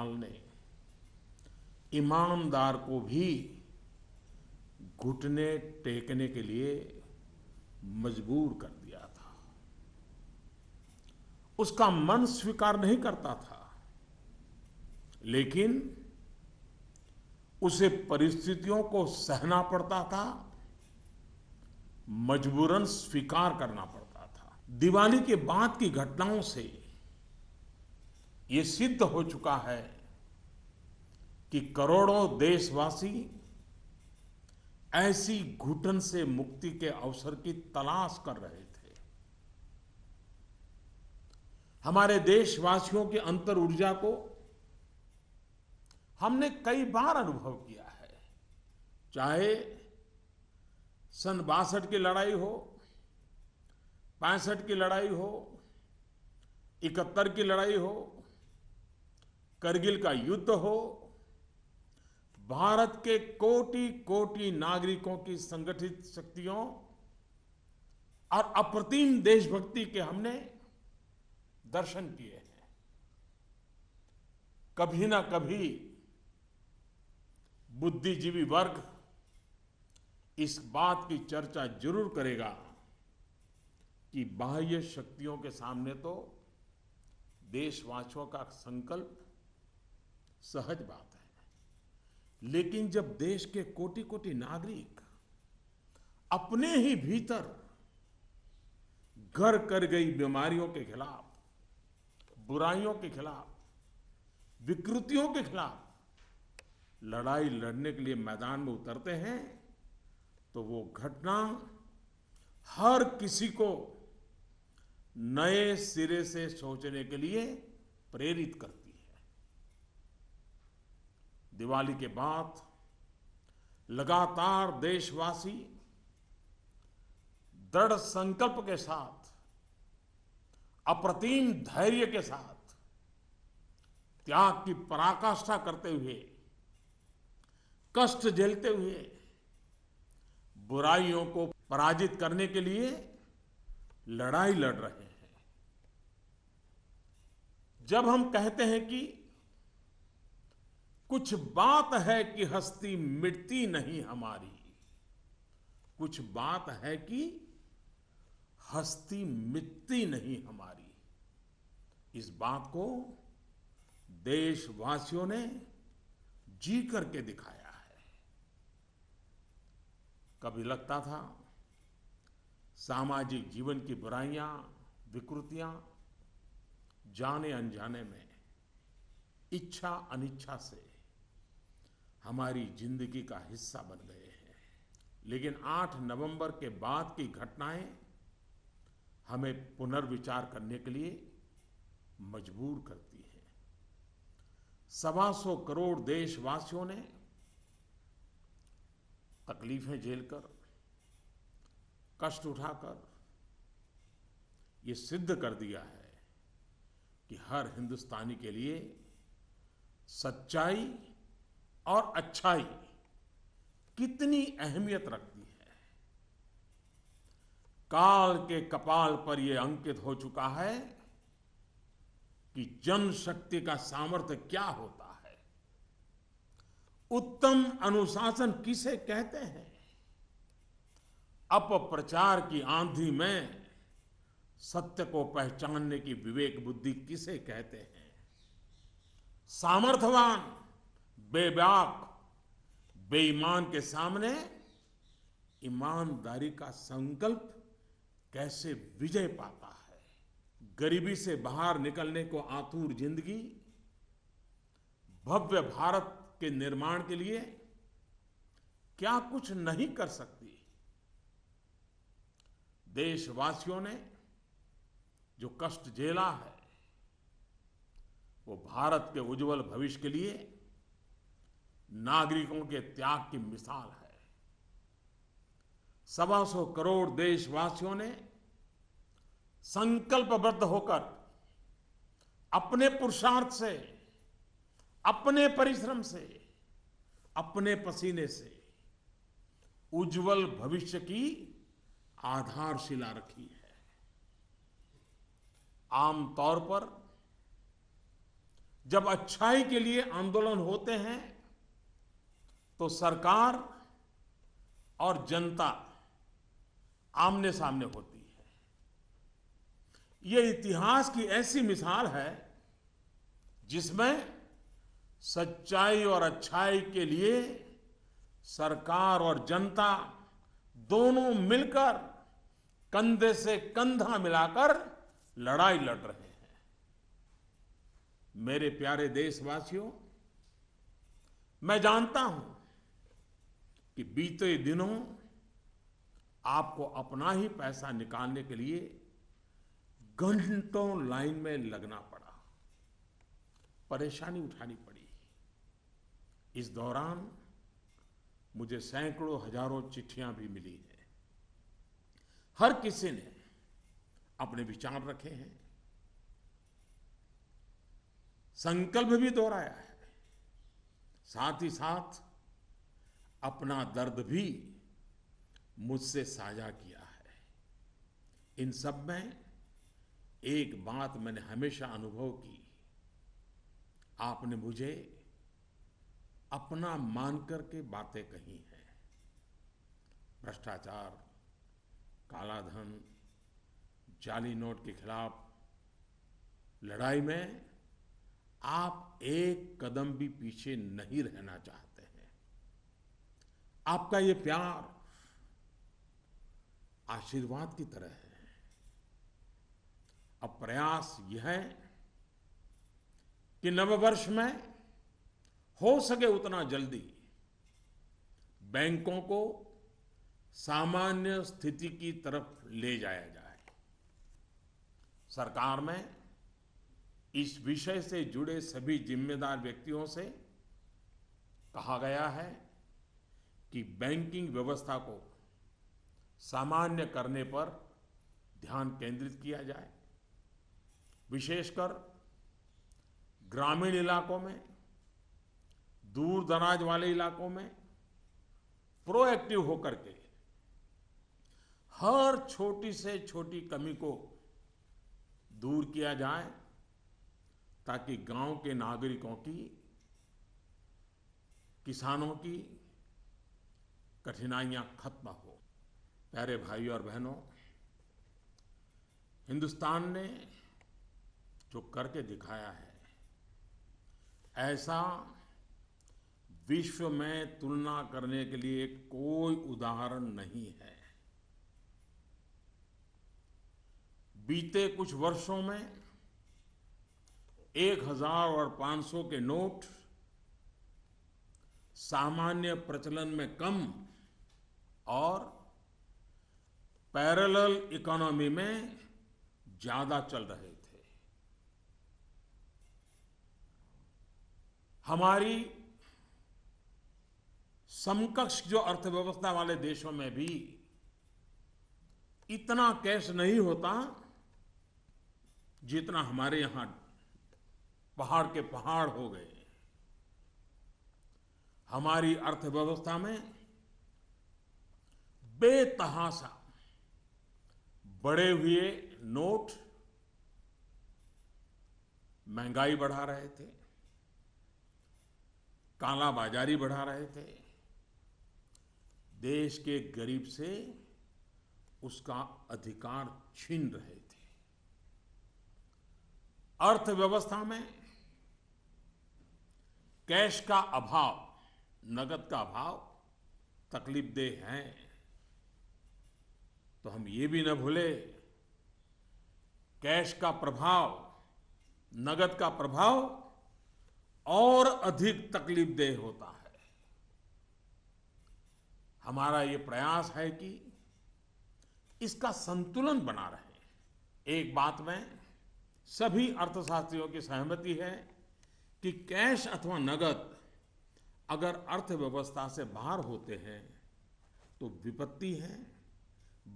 ने ईमानदार को भी घुटने टेकने के लिए मजबूर कर दिया था। उसका मन स्वीकार नहीं करता था, लेकिन उसे परिस्थितियों को सहना पड़ता था, मजबूरन स्वीकार करना पड़ता था। दिवाली के बाद की घटनाओं से ये सिद्ध हो चुका है कि करोड़ों देशवासी ऐसी घुटन से मुक्ति के अवसर की तलाश कर रहे थे। हमारे देशवासियों की अंतर ऊर्जा को हमने कई बार अनुभव किया है, चाहे सन 62 की लड़ाई हो, 65 की लड़ाई हो, 71 की लड़ाई हो, करगिल का युद्ध हो। भारत के कोटि कोटि नागरिकों की संगठित शक्तियों और अप्रतिम देशभक्ति के हमने दर्शन किए हैं। कभी ना कभी बुद्धिजीवी वर्ग इस बात की चर्चा जरूर करेगा कि बाह्य शक्तियों के सामने तो देशवासियों का संकल्प सहज बात है, लेकिन जब देश के कोटि कोटि नागरिक अपने ही भीतर घर कर गई बीमारियों के खिलाफ, बुराइयों के खिलाफ, विकृतियों के खिलाफ लड़ाई लड़ने के लिए मैदान में उतरते हैं, तो वो घटना हर किसी को नए सिरे से सोचने के लिए प्रेरित करती है। दिवाली के बाद लगातार देशवासी दृढ़ संकल्प के साथ, अप्रतिम धैर्य के साथ, त्याग की पराकाष्ठा करते हुए, कष्ट झेलते हुए बुराइयों को पराजित करने के लिए लड़ाई लड़ रहे हैं। जब हम कहते हैं कि कुछ बात है कि हस्ती मिटती नहीं हमारी, कुछ बात है कि हस्ती मिटती नहीं हमारी, इस बात को देशवासियों ने जी करके दिखाया है। कभी लगता था सामाजिक जीवन की बुराइयां, विकृतियां जाने अनजाने में, इच्छा अनिच्छा से हमारी जिंदगी का हिस्सा बन गए हैं। लेकिन 8 नवंबर के बाद की घटनाएं हमें पुनर्विचार करने के लिए मजबूर करती हैं। 125 करोड़ देशवासियों ने तकलीफें झेलकर, कष्ट उठाकर ये सिद्ध कर दिया है कि हर हिंदुस्तानी के लिए सच्चाई और अच्छाई कितनी अहमियत रखती है। काल के कपाल पर यह अंकित हो चुका है कि जनशक्ति का सामर्थ्य क्या होता है, उत्तम अनुशासन किसे कहते हैं, अपप्रचार की आंधी में सत्य को पहचानने की विवेक बुद्धि किसे कहते हैं, सामर्थ्यवान बेबाक बेईमान के सामने ईमानदारी का संकल्प कैसे विजय पाता है, गरीबी से बाहर निकलने को आतुर जिंदगी भव्य भारत के निर्माण के लिए क्या कुछ नहीं कर सकती। देशवासियों ने जो कष्ट झेला है वो भारत के उज्जवल भविष्य के लिए नागरिकों के त्याग की मिसाल है। 125 करोड़ देशवासियों ने संकल्पबद्ध होकर अपने पुरुषार्थ से, अपने परिश्रम से, अपने पसीने से उज्जवल भविष्य की आधारशिला रखी है। आमतौर पर जब अच्छाई के लिए आंदोलन होते हैं तो सरकार और जनता आमने सामने होती है। ये इतिहास की ऐसी मिसाल है जिसमें सच्चाई और अच्छाई के लिए सरकार और जनता दोनों मिलकर कंधे से कंधा मिलाकर लड़ाई लड़ रहे हैं। मेरे प्यारे देशवासियों, मैं जानता हूं कि बीते दिनों आपको अपना ही पैसा निकालने के लिए घंटों लाइन में लगना पड़ा, परेशानी उठानी पड़ी। इस दौरान मुझे सैकड़ों हजारों चिट्ठियां भी मिली हैं। हर किसी ने अपने विचार रखे हैं, संकल्प भी दोहराया है, साथ ही साथ अपना दर्द भी मुझसे साझा किया है। इन सब में एक बात मैंने हमेशा अनुभव की, आपने मुझे अपना मानकर के बातें कही हैं। भ्रष्टाचार, काला धन, जाली नोट के खिलाफ लड़ाई में आप एक कदम भी पीछे नहीं रहना चाहते हैं। आपका ये प्यार आशीर्वाद की तरह है। अब प्रयास यह है कि नववर्ष में हो सके उतना जल्दी बैंकों को सामान्य स्थिति की तरफ ले जाया जाए। सरकार में इस विषय से जुड़े सभी जिम्मेदार व्यक्तियों से कहा गया है कि बैंकिंग व्यवस्था को सामान्य करने पर ध्यान केंद्रित किया जाए। विशेषकर ग्रामीण इलाकों में, दूर दराज वाले इलाकों में प्रोएक्टिव होकर के हर छोटी से छोटी कमी को दूर किया जाए ताकि गांव के नागरिकों की, किसानों की कठिनाइयां खत्म हो। प्यारे भाइयों और बहनों, हिंदुस्तान ने जो करके दिखाया है, ऐसा विश्व में तुलना करने के लिए कोई उदाहरण नहीं है। बीते कुछ वर्षों में 1000 और 500 के नोट सामान्य प्रचलन में कम और पैरेलल इकोनॉमी में ज्यादा चल रहे थे। हमारी समकक्ष जो अर्थव्यवस्था वाले देशों में भी इतना कैश नहीं होता जितना हमारे यहां पहाड़ के पहाड़ हो गए। हमारी अर्थव्यवस्था में बेतहाशा बढ़े हुए नोट महंगाई बढ़ा रहे थे, काला बाजारी बढ़ा रहे थे, देश के गरीब से उसका अधिकार छीन रहे थे। अर्थव्यवस्था में कैश का अभाव, नगद का अभाव तकलीफदेह है। तो हम ये भी न भूले, कैश का प्रभाव, नगद का प्रभाव और अधिक तकलीफदेह होता है। हमारा ये प्रयास है कि इसका संतुलन बना रहे। एक बात में सभी अर्थशास्त्रियों की सहमति है कि कैश अथवा नगद अगर अर्थव्यवस्था से बाहर होते हैं तो विपत्ति है।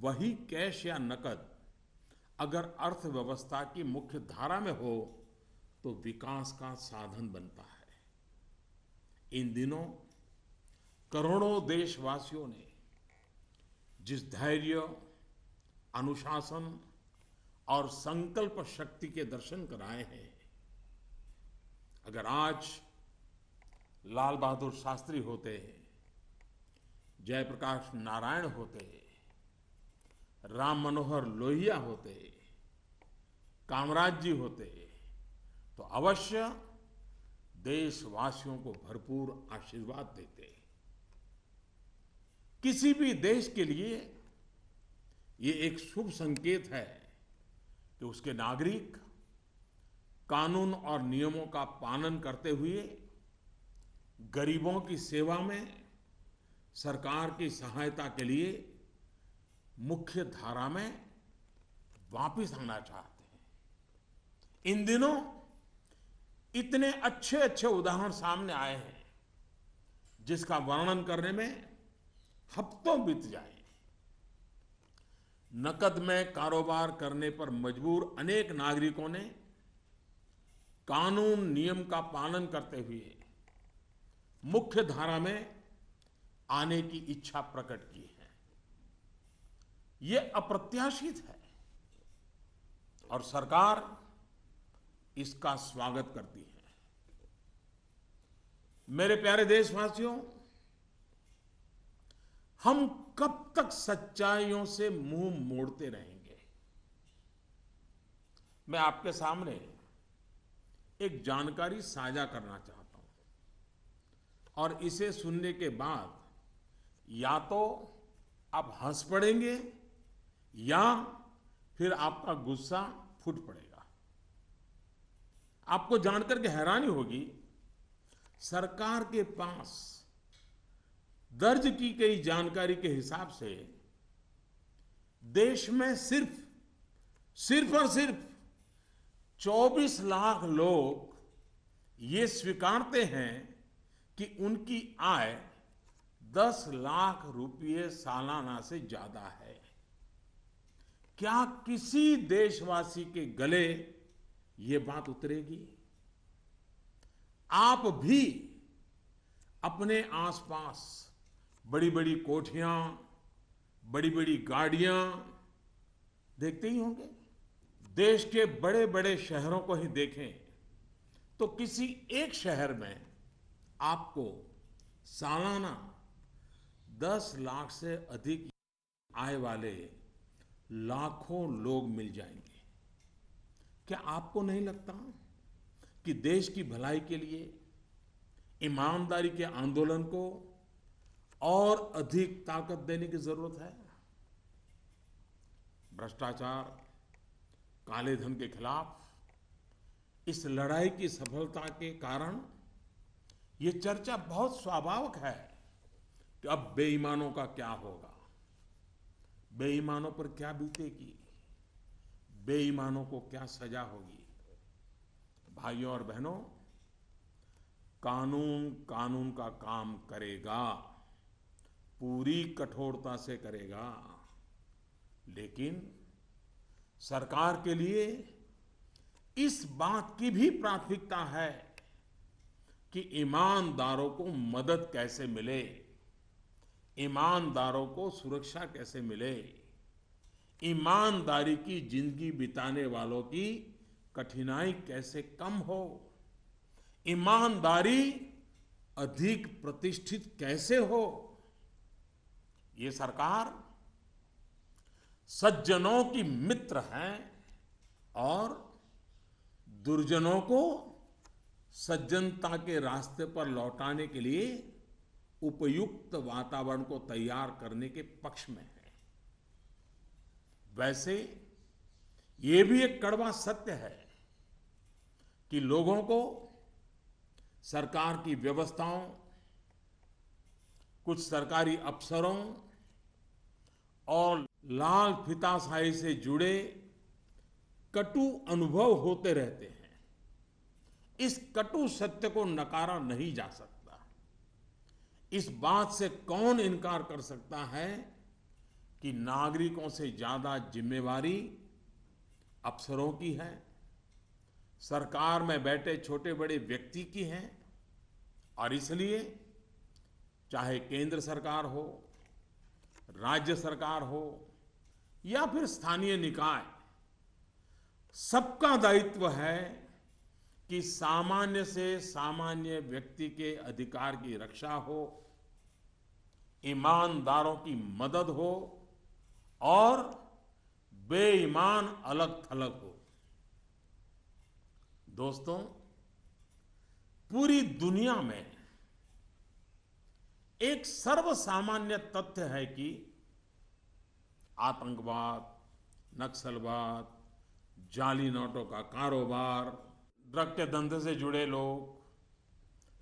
वही कैश या नकद अगर अर्थव्यवस्था की मुख्य धारा में हो तो विकास का साधन बनता है। इन दिनों करोड़ों देशवासियों ने जिस धैर्य, अनुशासन और संकल्प शक्ति के दर्शन कराए हैं, अगर आज लाल बहादुर शास्त्री होते, जयप्रकाश नारायण होते, राम मनोहर लोहिया होते, कामराज जी होते, तो अवश्य देशवासियों को भरपूर आशीर्वाद देते। किसी भी देश के लिए ये एक शुभ संकेत है कि उसके नागरिक कानून और नियमों का पालन करते हुए गरीबों की सेवा में, सरकार की सहायता के लिए मुख्य धारा में वापस आना चाहते हैं। इन दिनों इतने अच्छे अच्छे उदाहरण सामने आए हैं जिसका वर्णन करने में हफ्तों बीत जाए। नकद में कारोबार करने पर मजबूर अनेक नागरिकों ने कानून नियम का पालन करते हुए मुख्य धारा में आने की इच्छा प्रकट की है। यह अप्रत्याशित है और सरकार इसका स्वागत करती है। मेरे प्यारे देशवासियों, हम कब तक सच्चाइयों से मुंह मोड़ते रहेंगे? मैं आपके सामने एक जानकारी साझा करना चाहता हूं और इसे सुनने के बाद या तो आप हंस पड़ेंगे या फिर आपका गुस्सा फूट पड़ेगा। आपको जानकर के हैरानी होगी, सरकार के पास दर्ज की गई जानकारी के हिसाब से देश में सिर्फ और सिर्फ 24 लाख लोग ये स्वीकारते हैं कि उनकी आय 10 लाख रुपये सालाना से ज्यादा है। क्या किसी देशवासी के गले ये बात उतरेगी? आप भी अपने आसपास बड़ी बड़ी कोठियां, बड़ी बड़ी गाड़ियां देखते ही होंगे। देश के बड़े बड़े शहरों को ही देखें तो किसी एक शहर में आपको सालाना 10 लाख से अधिक आय वाले लाखों लोग मिल जाएंगे। क्या आपको नहीं लगता कि देश की भलाई के लिए ईमानदारी के आंदोलन को और अधिक ताकत देने की जरूरत है? भ्रष्टाचार, काले धन के खिलाफ इस लड़ाई की सफलता के कारण ये चर्चा बहुत स्वाभाविक है कि अब बेईमानों का क्या होगा, बेईमानों पर क्या बीतेगी, बेईमानों को क्या सजा होगी। भाइयों और बहनों, कानून कानून का काम करेगा, पूरी कठोरता से करेगा, लेकिन सरकार के लिए इस बात की भी प्राथमिकता है कि ईमानदारों को मदद कैसे मिले, ईमानदारों को सुरक्षा कैसे मिले, ईमानदारी की जिंदगी बिताने वालों की कठिनाई कैसे कम हो, ईमानदारी अधिक प्रतिष्ठित कैसे हो। ये सरकार सज्जनों की मित्र है और दुर्जनों को सज्जनता के रास्ते पर लौटाने के लिए उपयुक्त वातावरण को तैयार करने के पक्ष में है। वैसे ये भी एक कड़वा सत्य है कि लोगों को सरकार की व्यवस्थाओं, कुछ सरकारी अफसरों और लाल फीताशाही से जुड़े कटु अनुभव होते रहते हैं। इस कटु सत्य को नकारा नहीं जा सकता। इस बात से कौन इनकार कर सकता है कि नागरिकों से ज्यादा जिम्मेवारी अफसरों की है, सरकार में बैठे छोटे बड़े व्यक्ति की है। और इसलिए चाहे केंद्र सरकार हो, राज्य सरकार हो या फिर स्थानीय निकाय, सबका दायित्व है कि सामान्य से सामान्य व्यक्ति के अधिकार की रक्षा हो, ईमानदारों की मदद हो और बेईमान अलग थलग हो। दोस्तों, पूरी दुनिया में एक सर्वसामान्य तथ्य है कि आतंकवाद, नक्सलवाद, जाली नोटों का कारोबार, ड्रग के धंधे से जुड़े लोग,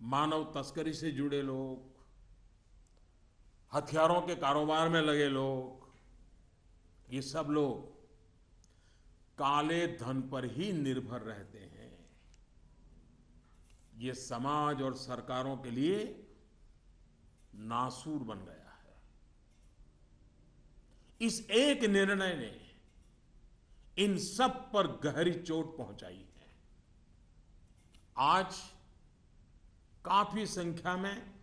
मानव तस्करी से जुड़े लोग, हथियारों के कारोबार में लगे लोग, ये सब लोग काले धन पर ही निर्भर रहते हैं। ये समाज और सरकारों के लिए नासूर बन गया है। इस एक निर्णय ने इन सब पर गहरी चोट पहुंचाई है। आज काफी संख्या में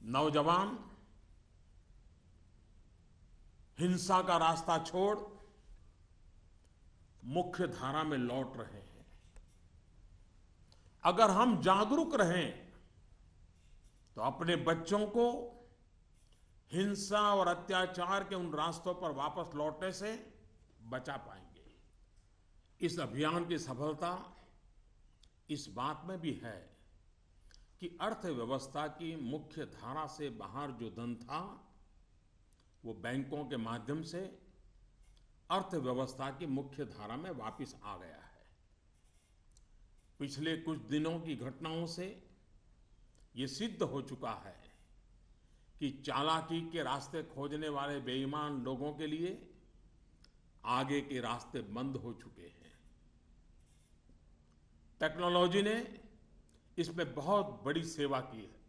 नौजवान हिंसा का रास्ता छोड़ मुख्य धारा में लौट रहे हैं। अगर हम जागरूक रहें तो अपने बच्चों को हिंसा और अत्याचार के उन रास्तों पर वापस लौटने से बचा पाएंगे। इस अभियान की सफलता इस बात में भी है कि अर्थव्यवस्था की मुख्य धारा से बाहर जो धन था वो बैंकों के माध्यम से अर्थव्यवस्था की मुख्य धारा में वापस आ गया है। पिछले कुछ दिनों की घटनाओं से ये सिद्ध हो चुका है कि चालाकी के रास्ते खोजने वाले बेईमान लोगों के लिए आगे के रास्ते बंद हो चुके हैं। टेक्नोलॉजी ने इसमें बहुत बड़ी सेवा की है।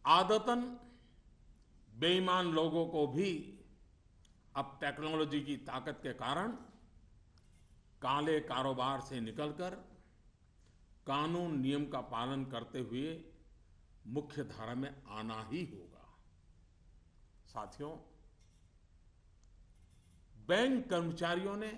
आदतन बेईमान लोगों को भी अब टेक्नोलॉजी की ताकत के कारण काले कारोबार से निकलकर कानून नियम का पालन करते हुए मुख्य धारा में आना ही होगा। साथियों, बैंक कर्मचारियों ने